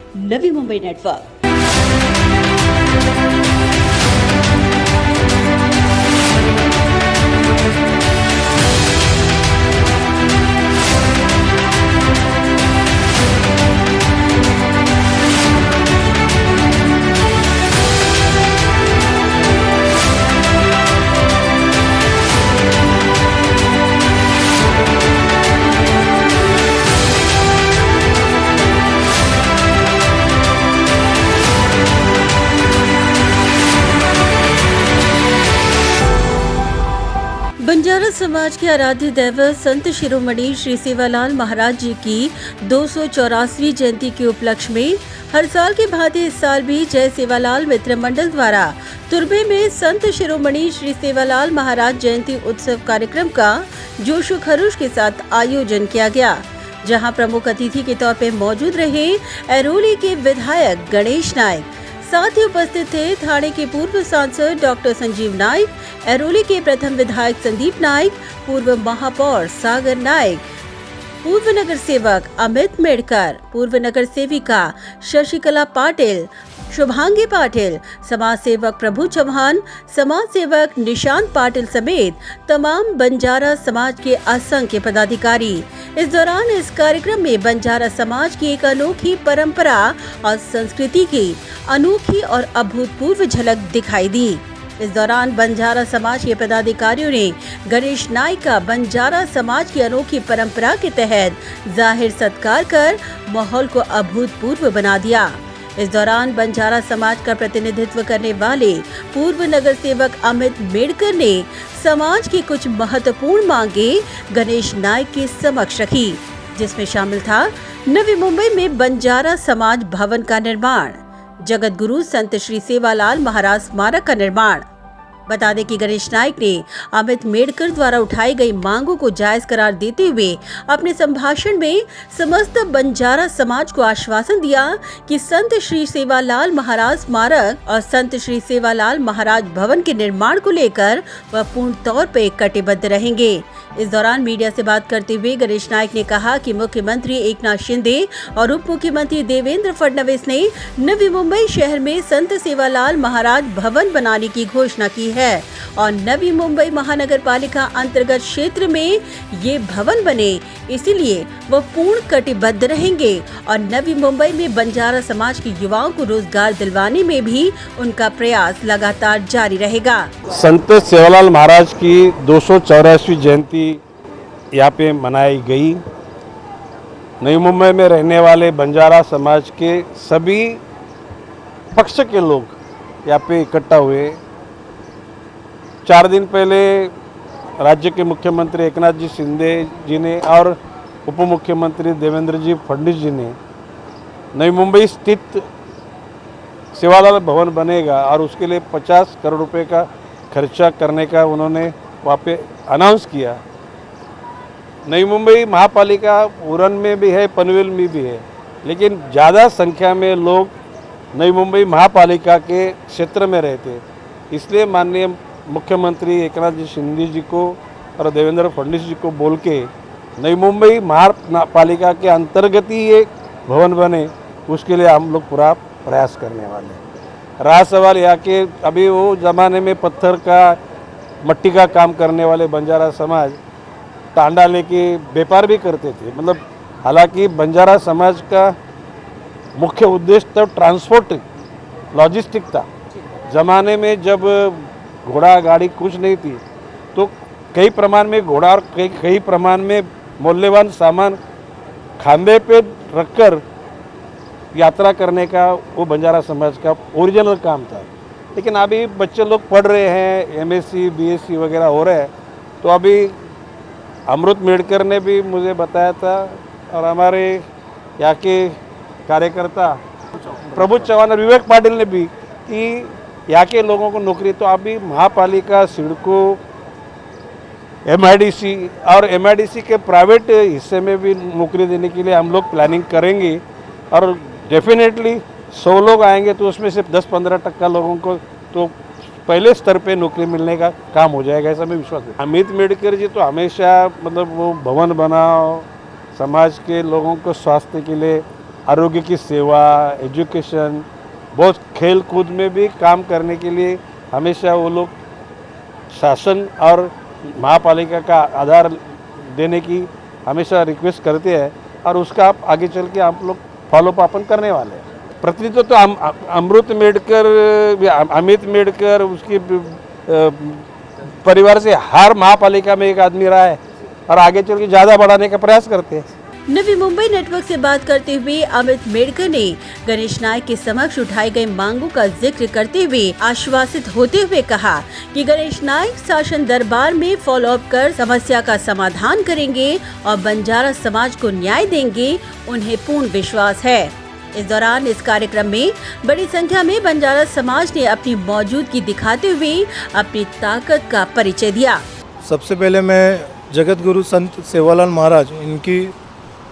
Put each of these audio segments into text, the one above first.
Navi Mumbai network. Banjara समाज के आराध्य दैवत संत शिरोमणि श्री सेवालाल महाराज जी की 284वीं जयंती के उपलक्ष्य में हर साल की भांति इस साल भी जय सेवालाल मित्र मंडल द्वारा तुर्बे में संत शिरोमणि श्री सेवालाल महाराज जयंती उत्सव कार्यक्रम का जोश व खरोश के साथ आयोजन किया गया, जहां प्रमुख अतिथि के तौर पर मौजूद रहे ऐरोली के विधायक गणेश नाइक। साथ ही उपस्थित थे थाने के पूर्व सांसद डॉक्टर संजीव नाइक, ऐरोली के प्रथम विधायक संदीप नाइक, पूर्व महापौर सागर नाइक, पूर्व नगर सेवक अमित मेड़कर, पूर्व नगर सेविका शशिकला पाटिल, शुभांगी पाटिल, समाज सेवक प्रभु चौहान, समाज सेवक निशांत पाटिल समेत तमाम बंजारा समाज के असंख्य पदाधिकारी। इस दौरान इस कार्यक्रम में बंजारा समाज की एक अनोखी परंपरा और संस्कृति की अनोखी और अभूतपूर्व झलक दिखाई दी। इस दौरान बंजारा समाज के पदाधिकारियों ने गणेश नाइक का बंजारा समाज की अनोखी परंपरा के तहत जाहिर सत्कार कर माहौल को अभूतपूर्व बना दिया। इस दौरान बंजारा समाज का प्रतिनिधित्व करने वाले पूर्व नगर सेवक अमित मेड़कर ने समाज की कुछ महत्वपूर्ण मांगे गणेश नाइक के समक्ष रखी, जिसमें शामिल था नवी मुंबई में बंजारा समाज भवन का निर्माण, जगत गुरु संत श्री सेवालाल महाराज स्मारक का निर्माण। बता दें कि गणेश नाइक ने अमित मेड़कर द्वारा उठाई गई मांगों को जायज करार देते हुए अपने संभाषण में समस्त बंजारा समाज को आश्वासन दिया कि संत श्री सेवालाल महाराज स्मारक और संत श्री सेवालाल महाराज भवन के निर्माण को लेकर वह पूर्ण तौर पर कटिबद्ध रहेंगे। इस दौरान मीडिया से बात करते हुए गणेश नाइक ने कहा कि मुख्यमंत्री एकनाथ शिंदे और उप मुख्यमंत्री देवेंद्र फडणवीस ने नवी मुंबई शहर में संत सेवालाल महाराज भवन बनाने की घोषणा की है और नवी मुंबई महानगर पालिका अंतर्गत क्षेत्र में ये भवन बने, इसीलिए वो पूर्ण कटिबद्ध रहेंगे और नवी मुंबई में बंजारा समाज के युवाओं को रोजगार दिलवाने में भी उनका प्रयास लगातार जारी रहेगा। संत सेवालाल महाराज की 284वीं जयंती यहाँ पे मनाई गई। नई मुंबई में रहने वाले बंजारा समाज के सभी पक्ष के लोग यहाँ पे इकट्ठा हुए। 4 दिन पहले राज्य के मुख्यमंत्री एकनाथ जी शिंदे जी ने और उप मुख्यमंत्री देवेंद्र जी फडणवीस जी ने नई मुंबई स्थित सेवालाल भवन बनेगा और उसके लिए 50 करोड़ रुपए का खर्चा करने का उन्होंने वहाँ पे अनाउंस किया। नई मुंबई महापालिका उरण में भी है, पनवेल में भी है, लेकिन ज़्यादा संख्या में लोग नई मुंबई महापालिका के क्षेत्र में रहते, इसलिए माननीय मुख्यमंत्री एकनाथ जी शिंदे जी को और देवेंद्र फडणवीस जी को बोल के नई मुंबई महापालिका के अंतर्गत ही ये भवन बने, उसके लिए हम लोग पूरा प्रयास करने वाले। रहा सवाल यहाँ के अभी वो ज़माने में पत्थर का मट्टी का काम करने वाले बंजारा समाज टांडा लेके व्यापार भी करते थे, मतलब हालांकि बंजारा समाज का मुख्य उद्देश्य तो ट्रांसपोर्ट लॉजिस्टिक था। ज़माने में जब घोड़ा गाड़ी कुछ नहीं थी तो कई प्रमाण में घोड़ा और कई प्रमाण में मूल्यवान सामान खांधे पे रखकर यात्रा करने का वो बंजारा समाज का ओरिजिनल काम था। लेकिन अभी बच्चे लोग पढ़ रहे हैं, एमएससी बीएससी वगैरह हो रहे हैं, तो अभी अमृत मेड़कर ने भी मुझे बताया था और हमारे यहाँ के कार्यकर्ता प्रभु चौहान और विवेक पाटिल ने भी कि यहाँ के लोगों को नौकरी, तो अभी महापालिका सिडको एमआईडीसी और एमआईडीसी के प्राइवेट हिस्से में भी नौकरी देने के लिए हम लोग प्लानिंग करेंगे और डेफिनेटली 100 लोग आएंगे तो उसमें से 10-15% लोगों को तो पहले स्तर पे नौकरी मिलने का काम हो जाएगा, ऐसा मैं विश्वास है। अमित मेड़कर जी तो हमेशा मतलब वो भवन बनाओ, समाज के लोगों को स्वास्थ्य के लिए आरोग्य की सेवा, एजुकेशन, बहुत खेल कूद में भी काम करने के लिए हमेशा वो लोग शासन और महापालिका का आधार देने की हमेशा रिक्वेस्ट करते हैं और उसका आप आगे चल के आप लोग फॉलोअप अपन करने वाले हैं। प्रतिनिधित्व तो अमृत मेडकर, अमित मेडकर, उसके परिवार से हर महापालिका में एक आदमी रहा है और आगे चल के ज़्यादा बढ़ाने का प्रयास करते हैं। नवी मुंबई नेटवर्क से बात करते हुए अमित मेडकर ने गणेश नायक के समक्ष उठाई गई मांगों का जिक्र करते हुए आश्वासित होते हुए कहा कि गणेश नायक शासन दरबार में फॉलोअप कर समस्या का समाधान करेंगे और बंजारा समाज को न्याय देंगे, उन्हें पूर्ण विश्वास है। इस दौरान इस कार्यक्रम में बड़ी संख्या में बंजारा समाज ने अपनी मौजूदगी दिखाते हुए अपनी ताकत का परिचय दिया। सबसे पहले मैं जगत गुरु संत सेवालाल महाराज इनकी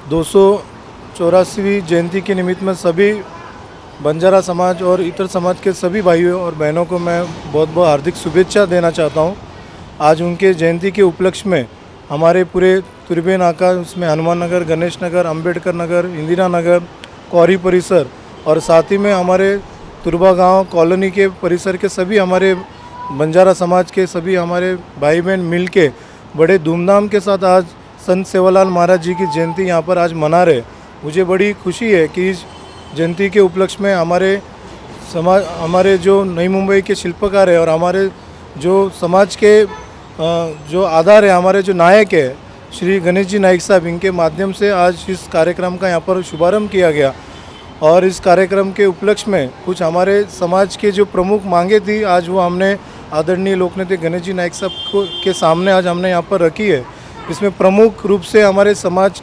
284वीं जयंती के निमित्त में सभी बंजारा समाज और इतर समाज के सभी भाइयों और बहनों को मैं बहुत बहुत हार्दिक शुभेच्छा देना चाहता हूं। आज उनके जयंती के उपलक्ष्य में हमारे पूरे तुरबे नाका, उसमें हनुमान नगर, गणेश नगर, अंबेडकर नगर, इंदिरा नगर, कौरी परिसर और साथ ही में हमारे तुरबा गांव कॉलोनी के परिसर के सभी हमारे बंजारा समाज के सभी हमारे भाई बहन मिल के बड़े धूमधाम के साथ आज संत सेवालाल महाराज जी की जयंती यहाँ पर आज मना रहे। मुझे बड़ी खुशी है कि इस जयंती के उपलक्ष्य में हमारे जो नई मुंबई के शिल्पकार है और हमारे जो समाज के जो आधार है, हमारे जो नायक है श्री गणेश जी नाइक साहब, इनके माध्यम से आज इस कार्यक्रम का यहाँ पर शुभारंभ किया गया। और इस कार्यक्रम के उपलक्ष्य में कुछ हमारे समाज के जो प्रमुख मांगे थी, आज वो हमने आदरणीय लोकनेता गणेश जी नाइक साहब के सामने आज हमने यहाँ पर रखी है। इसमें प्रमुख रूप से हमारे समाज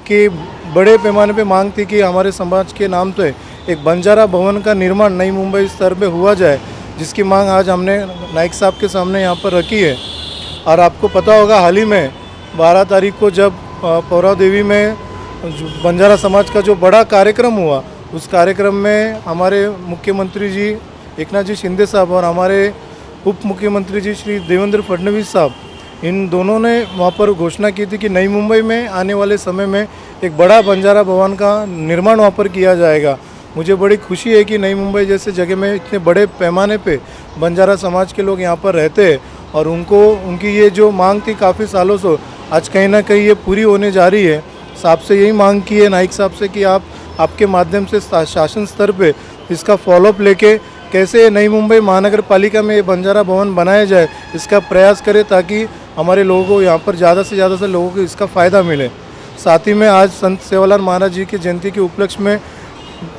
के बड़े पैमाने पे मांग थी कि हमारे समाज के नाम पे एक बंजारा भवन का निर्माण नई मुंबई स्तर पे हुआ जाए, जिसकी मांग आज हमने नाइक साहब के सामने यहाँ पर रखी है। और आपको पता होगा, हाल ही में 12 तारीख को जब पौरा देवी में बंजारा समाज का जो बड़ा कार्यक्रम हुआ, उस कार्यक्रम में हमारे मुख्यमंत्री जी एकनाथ जी शिंदे साहब और हमारे उप मुख्यमंत्री जी श्री देवेंद्र फडणवीस साहब, इन दोनों ने वहाँ पर घोषणा की थी कि नई मुंबई में आने वाले समय में एक बड़ा बंजारा भवन का निर्माण वहाँ पर किया जाएगा। मुझे बड़ी खुशी है कि नई मुंबई जैसे जगह में इतने बड़े पैमाने पे बंजारा समाज के लोग यहाँ पर रहते हैं और उनकी ये जो मांग थी काफ़ी सालों से, आज कहीं ना कहीं ये पूरी होने जा रही है। साहब से यही मांग की है, नाइक साहब से, कि आपके माध्यम से शासन स्तर पे इसका फॉलोअप लेके कैसे नई मुंबई महानगर पालिका में ये बंजारा भवन बनाया जाए, इसका प्रयास करें ताकि हमारे लोगों को यहाँ पर ज़्यादा से लोगों को इसका फ़ायदा मिले। साथ ही में आज संत सेवालाल महाराज जी की जयंती के उपलक्ष्य में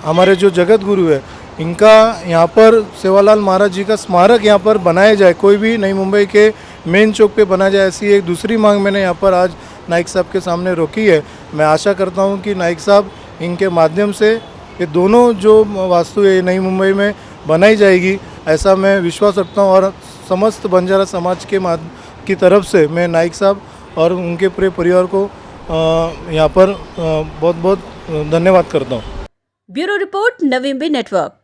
हमारे जो जगत गुरु है, इनका यहाँ पर सेवालाल महाराज जी का स्मारक यहाँ पर बनाया जाए, कोई भी नई मुंबई के मेन चौक पे बनाया जाए, ऐसी एक दूसरी मांग मैंने यहाँ पर आज नाइक साहब के सामने रखी है। मैं आशा करता हूँ कि नाइक साहब इनके माध्यम से ये दोनों जो वास्तु है नई मुंबई में बनाई जाएगी, ऐसा मैं विश्वास रखता हूँ। और समस्त बंजारा समाज की तरफ से मैं नाइक साहब और उनके पूरे परिवार को यहाँ पर बहुत बहुत धन्यवाद करता हूँ। Bureau report, Navi Mumbai network.